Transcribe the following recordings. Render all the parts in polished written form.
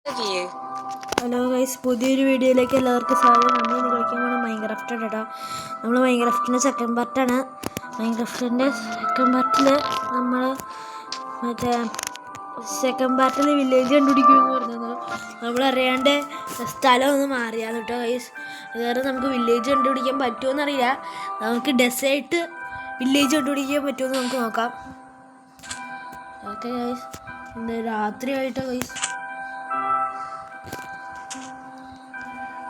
Hello guys, പുതിയൊരു വീഡിയോയിലേക്ക് എല്ലാവർക്കും സ്വാഗതം. നമ്മൾ ഇന്ന് കളിക്കാൻ പോകുന്നത് മൈൻക്രാഫ്റ്റ് കേട്ടോ. നമ്മൾ മൈൻക്രാഫ്റ്റിൻ്റെ സെക്കൻഡ് പാർട്ടാണ്. മൈൻക്രാഫ്റ്റിൻ്റെ സെക്കൻഡ് പാർട്ടിൽ നമ്മൾ സെക്കൻഡ് പാർട്ടിൽ വില്ലേജ് കണ്ടുപിടിക്കുമെന്ന് പറഞ്ഞത് നമ്മളറിയാണ്ട് സ്ഥലം ഒന്ന് മാറിയാണ് കേട്ടോ ഗൈസ്. അതുകാരണം നമുക്ക് വില്ലേജ് കണ്ടുപിടിക്കാൻ പറ്റുമോ അറിയില്ല. നമുക്ക് ഡെസേർട്ട് വില്ലേജ് കണ്ടുപിടിക്കാൻ പറ്റുമെന്ന് നമുക്ക് നോക്കാം. ഓക്കെ ഗൈസ്, ഇന്ന് രാത്രിയായിട്ടോ ഗൈസ്,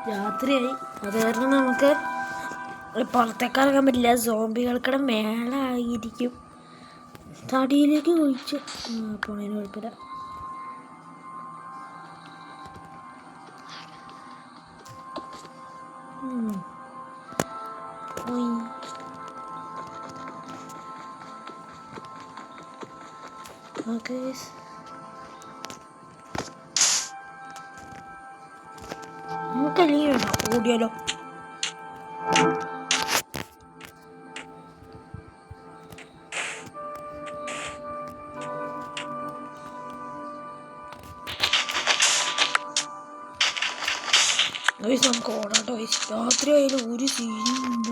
രാത്രിയായി. അത് കാരണം നമുക്ക് പുറത്തേക്ക് ഇറങ്ങാൻ പറ്റില്ല. സോംബികൾക്കിടെ മേളായിരിക്കും. തടിയിലേക്ക് ഒഴിച്ച് പോണതിന് കുഴപ്പമില്ല. ഓക്കെ നമുക്കല്ലെങ്കിൽ ഓടിയാലോ. നമുക്ക് ഓടാട്ടോ. രാത്രി ആയാലും ഒരു സീനില്ല.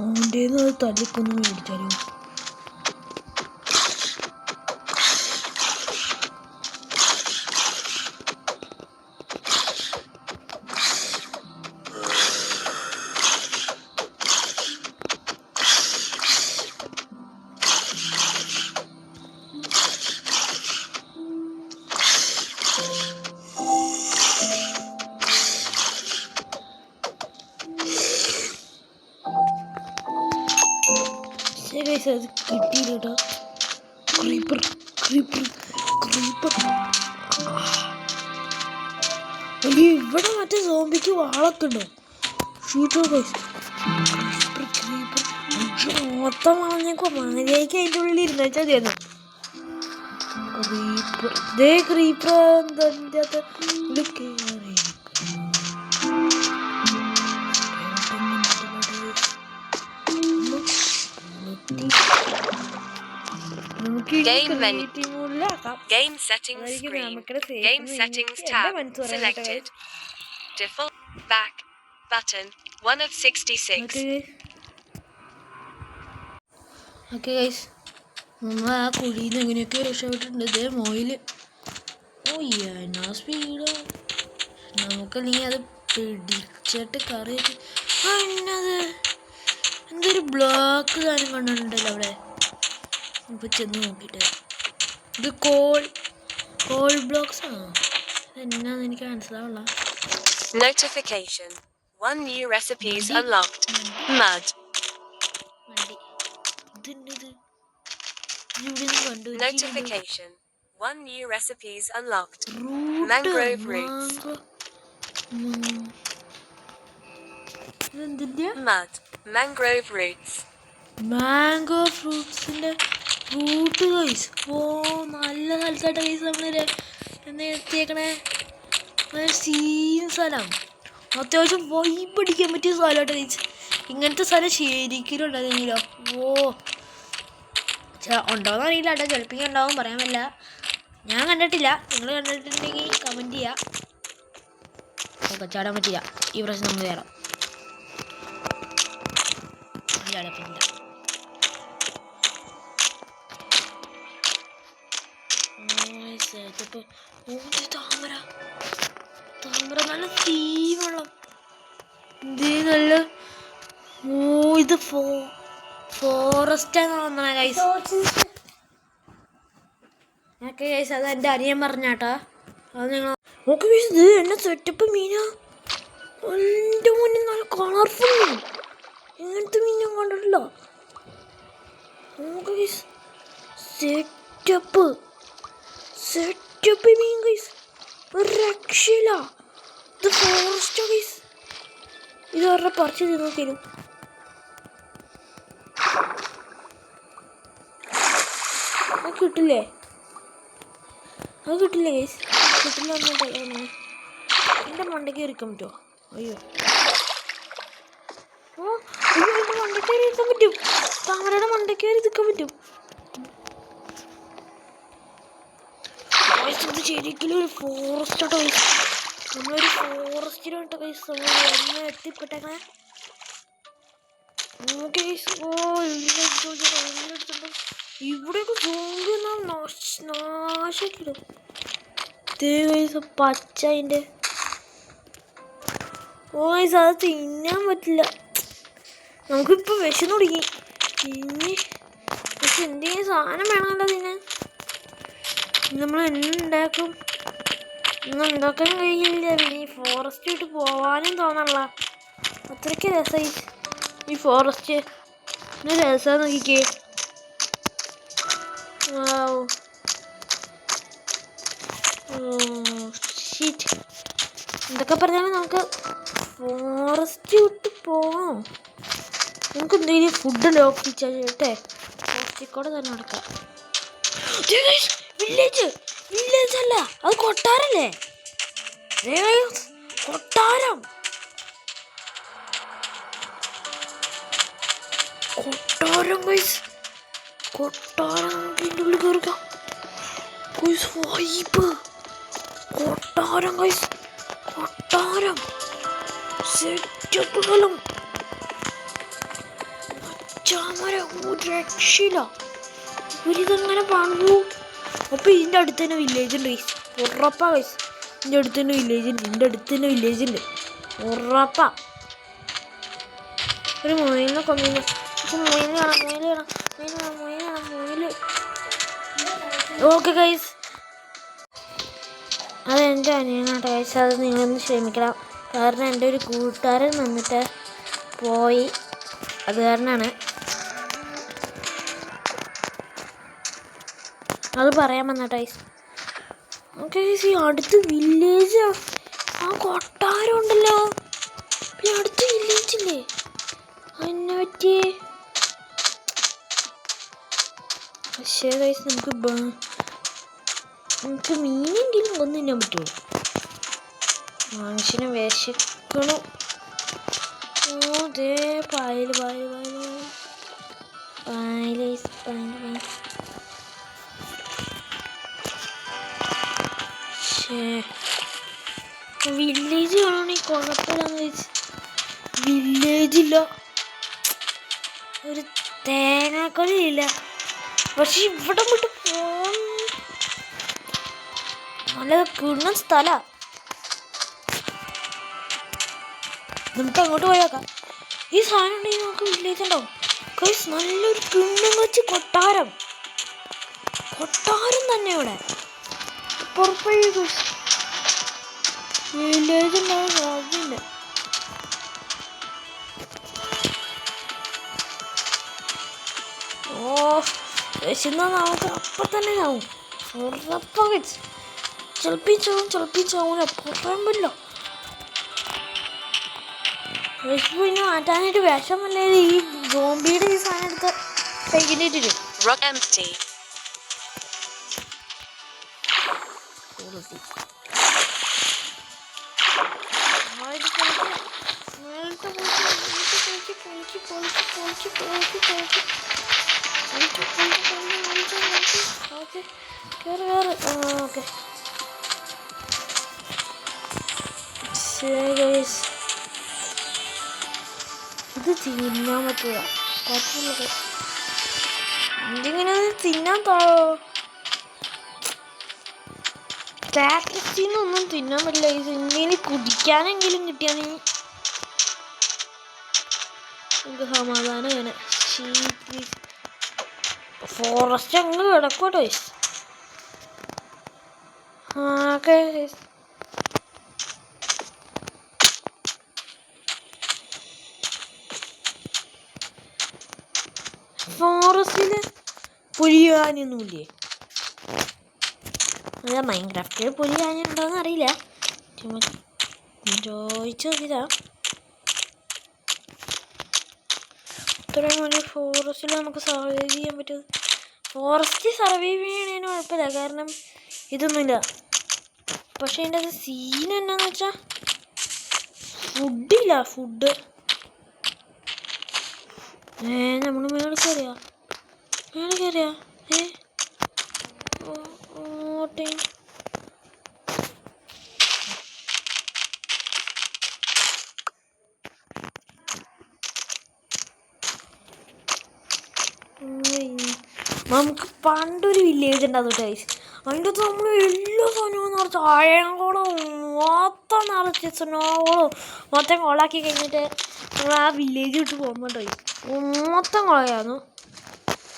ഓൻ്റെന്ന് അത് തല്ലിക്കൊന്ന് മേടിച്ചാലോ. അത് കിട്ടിയില്ല കേട്ടോ. Creeper creeper creeper. ഇവിടെ മറ്റേ സോംബിക്ക് വാളൊക്കെ ഉണ്ടോ? ഷൂട്ടോ ഗൈസ്. ക്രീപ്പർ ക്രീപ്പർ മൊത്തം വളഞ്ഞേക്കോ. മതിയായിക്ക് അതിൻ്റെ ഉള്ളിൽ ഇരുന്നേച്ചാൽ മതിയായിരുന്നു. ക്രീപ്പർ ദേ ക്രീപ്പർ എന്താ ഉള്ളിൽ കയറി. Game settings screen. Game settings tab selected. Default back button 1 of 66. Okay guys, നമ്മൾ ആ കുഴിയിൽ നിന്ന് എങ്ങനെയൊക്കെ രക്ഷപ്പെട്ടിട്ടുണ്ട്. ഇതേ മോയില്. ഓ എന്നാ സ്പീഡ്. നമുക്കല്ലെങ്കിൽ അത് പിടിച്ചിട്ട് കറി എന്നത് എന്തൊരു ബ്ലോക്ക് സാധനം കണ്ടിട്ടുണ്ടല്ലോ അവിടെ. ഇപ്പൊ ചെന്ന് നോക്കിയിട്ട് ഇത് കോൾ ബ്ലോക്സ് ആണോ? എന്നാന്ന് എനിക്ക് മനസ്സിലാവില്ല. Notification. 1 new recipes unlocked. Mud. Notification. 1 new recipes unlocked. Mangrove roots. Mud. Mangrove roots. Mango ഫ്രൂട്ട്സിൻ്റെ റൂട്ട് ഗൈസ്. ഓ നല്ല സ്ഥലത്തായിട്ട് ഗൈസ് നമ്മൾ എത്തിയേക്കണേ. സീൻ സ്ഥലം, അത്യാവശ്യം വൈബ് അടിക്കാൻ പറ്റിയ സ്ഥലമായിട്ട് ഗൈസ്. ഇങ്ങനത്തെ സ്ഥലം ശരിക്കും ഉണ്ടായിരുന്നെങ്കിലോ. ഓ ഉണ്ടോയെന്ന് അറിയില്ല കേട്ടോ, ചിലപ്പോൾ ഉണ്ടാവും, പറയാൻ പറ്റില്ല. ഞാൻ കണ്ടിട്ടില്ല. നിങ്ങൾ കണ്ടിട്ടുണ്ടെങ്കിൽ കമൻറ്റ് ചെയ്യുക. ഓക്കെ, ചാടാൻ പറ്റില്ല ഈ പ്രശ്നം. നമ്മൾ കയറാം. ചാടാൻ പറ്റില്ല. താമര നല്ല തീവെള്ളം. ഇത് നല്ല ഇത് ഫോറസ്റ്റ് ആണെന്ന് ഗൈസ്. ഓക്കെ ഗൈസ്, അത് എൻ്റെ അനിയൻ പറഞ്ഞാട്ടോ. അത് നിങ്ങൾ ഓക്കെ ഗൈസ്, ഇത് എന്നെ സെറ്റപ്പ് മീനാ. എൻ്റെ മുന്നിൽ നല്ല കളർഫുൾ മീൻ. ഇങ്ങനത്തെ മീൻ ഞാൻ കണ്ടിട്ടില്ല. ഓക്കെ ഗൈസ്, സെറ്റപ്പ് മീൻ ഗൈസ്, ഒരു രക്ഷയില്ല. ഇത് ഫോറസ്റ്റോ ഗൈസ്. ഇത് അവരുടെ പറിച്ച് നോക്കിയാലും കിട്ടില്ലേ? അത് കിട്ടില്ലേ ഗൈസ്? കിട്ടില്ല. എൻ്റെ മണ്ടയ്ക്ക് ഇരിക്കാൻ പറ്റുമോ? അയ്യോ എൻ്റെ മണ്ടയ്ക്ക് ഇരിക്കാൻ പറ്റും. താമരയുടെ മണ്ടയ്ക്ക് ഇരിക്കാൻ പറ്റും. ഇത് ശരിക്കും ഒരു ഫോറസ്റ്റ് ആട്ടോ ഗൈസ്. നമ്മളൊരു ഫോറസ്റ്റിലോട്ടോ ഗൈസ് നമ്മൾ എത്തിപ്പെട്ടേക്കണേ. Okay guys. ഓ ഇവിടെയൊക്കെ സോംബി നാശാക്കിടും. പച്ച അതിൻ്റെ ഓയ്സ് അത് തിന്നാൻ പറ്റില്ല. നമുക്കിപ്പോൾ വിശന്ന് തുടങ്ങി. ഇനി പക്ഷെ എന്തെങ്കിലും സാധനം വേണമല്ലോ തിന്നാൻ. നമ്മൾ എന്നുണ്ടാക്കും ഒന്നും ഉണ്ടാക്കാൻ കഴിയില്ല. പിന്നെ ഈ ഫോറസ്റ്റ് വിട്ട് പോവാനും തോന്നല്ല. അത്രയ്ക്ക് രസമായി ഈ ഫോറസ്റ്റ്. രസം നോക്കിക്കേ. എന്തൊക്കെ പറഞ്ഞാലും നമുക്ക് ഫോറസ്റ്റ് വിട്ട് പോവാം. നമുക്ക് എന്തെങ്കിലും ഫുഡ് ലോക്കിച്ചേ ഫോറസ്റ്റിൽ തന്നെ നടക്കാം. വില്ലേജ് വില്ലേജ് അല്ല, അത് കൊട്ടാരല്ലേ? കൊട്ടാരം കൊട്ടാരം ഗൈസ്. കൊട്ടാരം ഇതിൻ്റെ ഉള്ളിൽ കയറിക്കാം ഗൈസ്. വൈബ് കൊട്ടാരം ഗൈസ്. കൊട്ടാരം സെറ്റപ്പ് സ്ഥലം. ഒരു രക്ഷയില്ല. ഇവരിതെങ്ങനെ പണിതു? അപ്പോൾ ഇതിൻ്റെ അടുത്ത് തന്നെ വില്ലേജ് ഉണ്ട് ഗൈസ്. ഉറപ്പാ ഗൈസ്. ഇതിൻ്റെ അടുത്ത് തന്നെ വില്ലേജ് ഉണ്ട്. ഇതിൻ്റെ അടുത്ത് തന്നെ വില്ലേജ് ഉണ്ട്. ഉറപ്പാ. ഒരു മുയലിനെ കൊന്നില്ല. പക്ഷെ മുയൽ കാണാം. Okay guys. അതെൻ്റെ അനിയനാട്ടോ ഗൈസ്. അത് നിങ്ങളൊന്ന് ക്ഷമിക്കണം. കാരണം എൻ്റെ ഒരു കൂട്ടുകാരൻ വന്നിട്ട് പോയി. അത് കാരണമാണ് അത് പറയാൻ വന്നട്ടോ ഗൈസ്. Okay guys. ഈ അടുത്ത് വില്ലേജ് ആ കൊട്ടാരം ഉണ്ടല്ലോ. പിന്നെ അടുത്ത വില്ലേജില്ലേ? അതിനെ പറ്റിയേ. പക്ഷേ ഗൈസ് നമുക്ക് മീനെങ്കിലും കൊന്നു തിന്നാൻ പറ്റുമോ? മനുഷ്യനെ വിശക്കണം. ദേ പായൽ. വില്ലേജ് കാണാണെങ്കിൽ കുഴപ്പമില്ലാന്ന് വെച്ച് വില്ലേജില്ല. ഒരു തേങ്ങാക്കൊലയില്ല. പക്ഷെ ഇവിടെ വിട്ട് നല്ല കിണ്ണ സ്ഥല. നമുക്ക് അങ്ങോട്ട് പോയേക്കാം. ഈ സാധനം ഉണ്ടെങ്കിൽ നമുക്ക് വില്ലേജ് ഉണ്ടാവും. നല്ലൊരു കിണ്ണം വെച്ച് കൊട്ടാരം തന്നെ ഇവിടെ പുറപ്പഴി വില്ലേജ് ഉണ്ടാവും. സാധ്യതയുണ്ട്. വിശന്നാൽ നമുക്ക് അപ്പം തന്നെ ആവും. ഉറപ്പാ വെച്ച് ചിലപ്പിച്ചാവൂല. പറയാൻ പറ്റില്ല. വിശപ്പ് പിന്നെ മാറ്റാനായിട്ട് വിഷമല്ലേ ഈ സോംബിയുടെ ഈ സാധനം എടുത്ത് കഴിക്കേണ്ടിട്ട്. ഓക്കെ ഇത് തിന്നാൻ പറ്റില്ല. എന്തിങ്ങനെ തിന്നാൻ സ്റ്റാറ്റസിനൊന്നും തിന്നാൻ പറ്റില്ല. ഇത് എന്തെങ്കിലും കുടിക്കാനെങ്കിലും കിട്ടിയാണെങ്കിൽ നമുക്ക് സമാധാനം വേണം. ഫോറസ്റ്റ് അങ്ങ് കിടക്കോട്ടോ. ഓക്കെ ഫോറസ്റ്റില് പുലിയാനൊന്നുമില്ലേ? അല്ല മൈൻക്രാഫ്റ്റിൽ പുലിയാനുണ്ടോയെന്ന് അറിയില്ല. ചോദിച്ചു നോക്കിയതാ. ഇത്രയും വലിയ ഫോറസ്റ്റിൽ നമുക്ക് സർവൈവ് ചെയ്യാൻ പറ്റും. ഫോറസ്റ്റ് സർവൈവ് ചെയ്യണതിന് കുഴപ്പമില്ല, കാരണം ഇതൊന്നുമില്ല. പക്ഷെ അതിൻ്റെ അത് സീൻ എന്നാന്ന് വെച്ചാൽ ഫുഡില്ല. ഫുഡ് നമ്മൾ മേളിൽ കയറിയാ ഓട്ടെ നമുക്ക് പണ്ടൊരു വില്ലേജ് ഉണ്ടായിരുന്നു ഗൈസ്. അതിൻ്റെ അകത്ത് നമ്മൾ എല്ലാ സാധനവും നിറച്ച് അയങ്ങളും മൊത്തം നിറച്ച് സ്നോകളും മൊത്തം കൊളാക്കി കഴിഞ്ഞിട്ട് നമ്മൾ ആ വില്ലേജ് വിട്ട് പോകുമ്പോൾ ഗൈസ് മൊത്തം കൊളയായിരുന്നു.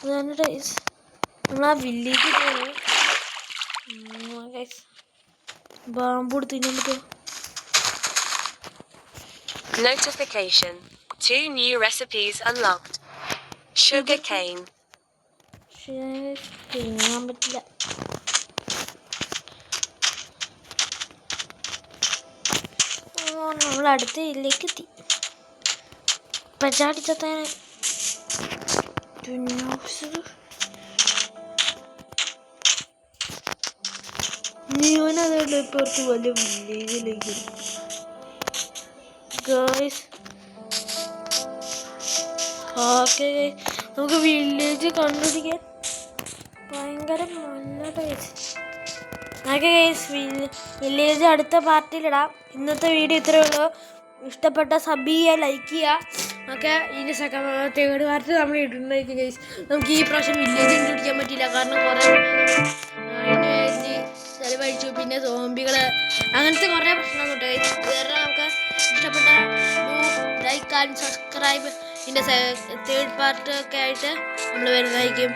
അതാണ് ഗൈസ് നമ്മൾ ആ വില്ലേജ് പോകുന്നത്. ഗൈസ് ബാമ്പ് കൊടുത്ത് തിന്നാൻ പറ്റുമോ? Notification. 2 new recipes unlocked. Sugar cane. തിന്നാൻ പറ്റില്ല. നമ്മൾ അടുത്ത ഇതിലേക്ക് എത്തി. പച്ചാടിച്ചത്തേനെ ഞാനതുകൊണ്ട് ഇപ്പുറത്ത് വലിയ വില്ലേജിലേക്ക് ഗൈസ്. ഓക്കെ നമുക്ക് വില്ലേജ് കണ്ടുപിടിക്കാൻ ഭയങ്കര നല്ല ഗൈസ്. ഓക്കെ ഗൈസ് വില്ലേജ് അടുത്ത പാർട്ടിയിലിടാം. ഇന്നത്തെ വീഡിയോ ഇത്രയേ ഉള്ളൂ. ഇഷ്ടപ്പെട്ട സബ് ചെയ്യുക, ലൈക്ക് ചെയ്യുക. ഓക്കെ ഇതിൻ്റെ തേർഡ് പാർട്ട് നമ്മൾ ഇടുന്നതായിരിക്കും ഗൈസ്. നമുക്ക് ഈ പ്രാവശ്യം വില്ലേജ് കണ്ടുപിടിക്കാൻ പറ്റിയില്ല, കാരണം കുറേ അതിന് വേണ്ടി ചെലവഴിച്ചു. പിന്നെ സോംബികൾ അങ്ങനത്തെ കുറേ പ്രശ്നം കേട്ടോ ഗൈസ്. വേറെ നമുക്ക് ഇഷ്ടപ്പെട്ട ലൈക്ക് ആൻഡ് സബ്സ്ക്രൈബ്. ഇതിൻ്റെ തേർഡ് പാർട്ട് ഒക്കെ ആയിട്ട് നമ്മൾ വരുന്നതായിരിക്കും.